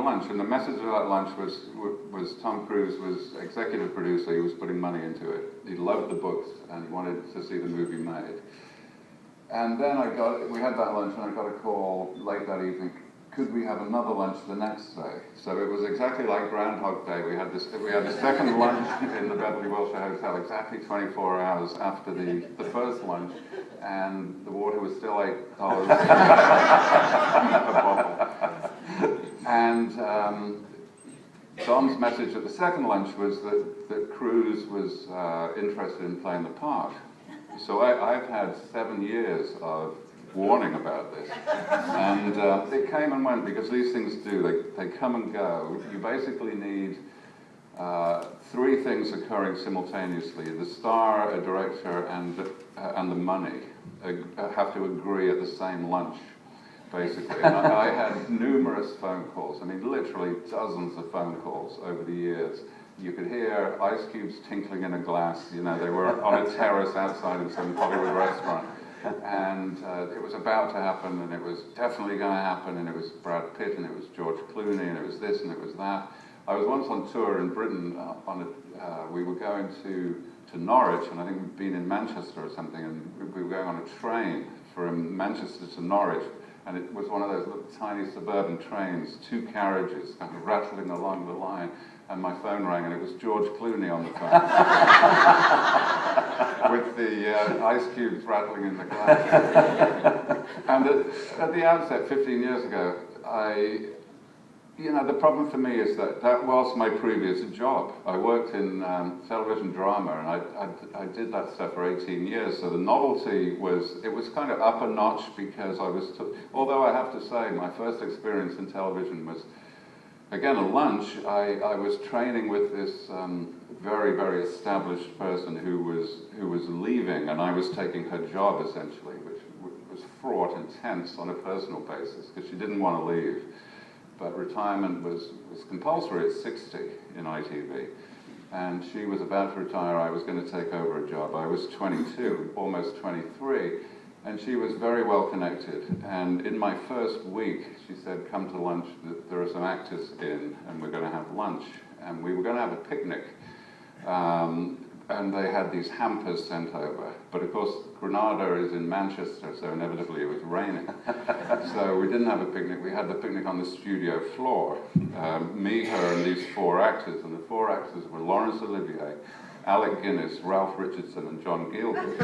lunch, and the message of that lunch was Tom Cruise was executive producer. He was putting money into it. He loved the books, and he wanted to see the movie made. And then we had that lunch, and I got a call late that evening. Could we have another lunch the next day? So it was exactly like Groundhog Day. We had a second lunch in the Beverly Wilshire Hotel exactly 24 hours after the first lunch, and the water was still $8 a bottle. And Dom's message at the second lunch was that Cruise was interested in playing the part. So I've had 7 years of warning about this, and it came and went, because these things do, they come and go. You basically need 3 things occurring simultaneously. The star, a director, and the money have to agree at the same lunch, basically. And I had numerous phone calls, I mean literally dozens of phone calls over the years. You could hear ice cubes tinkling in a glass. You know, they were on a terrace outside of some Hollywood restaurant. And it was about to happen, and it was definitely going to happen, and it was Brad Pitt, and it was George Clooney, and it was this, and it was that. I was once on tour in Britain, we were going to Norwich, and I think we'd been in Manchester or something, and we were going on a train from Manchester to Norwich, and it was one of those little tiny suburban trains, 2 carriages kind of rattling along the line, and my phone rang, and it was George Clooney on the phone. With the ice cubes rattling in the glass. And at the outset, 15 years ago, the problem for me is that was my previous job. I worked in television drama, and I did that stuff for 18 years, so the novelty was kind of up a notch, because although I have to say, my first experience in television was, again, a lunch. I was training with this very, very established person who was leaving, and I was taking her job, essentially, which was fraught and tense on a personal basis, because she didn't want to leave. But retirement was compulsory at 60 in ITV, and she was about to retire. I was going to take over a job. I was 22, almost 23, and she was very well connected. And in my first week, she said, come to lunch, there are some actors in, and we're going to have lunch. And we were going to have a picnic. And they had these hampers sent over. But of course, Granada is in Manchester, so inevitably it was raining. So we didn't have a picnic. We had the picnic on the studio floor. Me, her, and these 4 actors. And the 4 actors were Laurence Olivier, Alec Guinness, Ralph Richardson, and John Gielgud.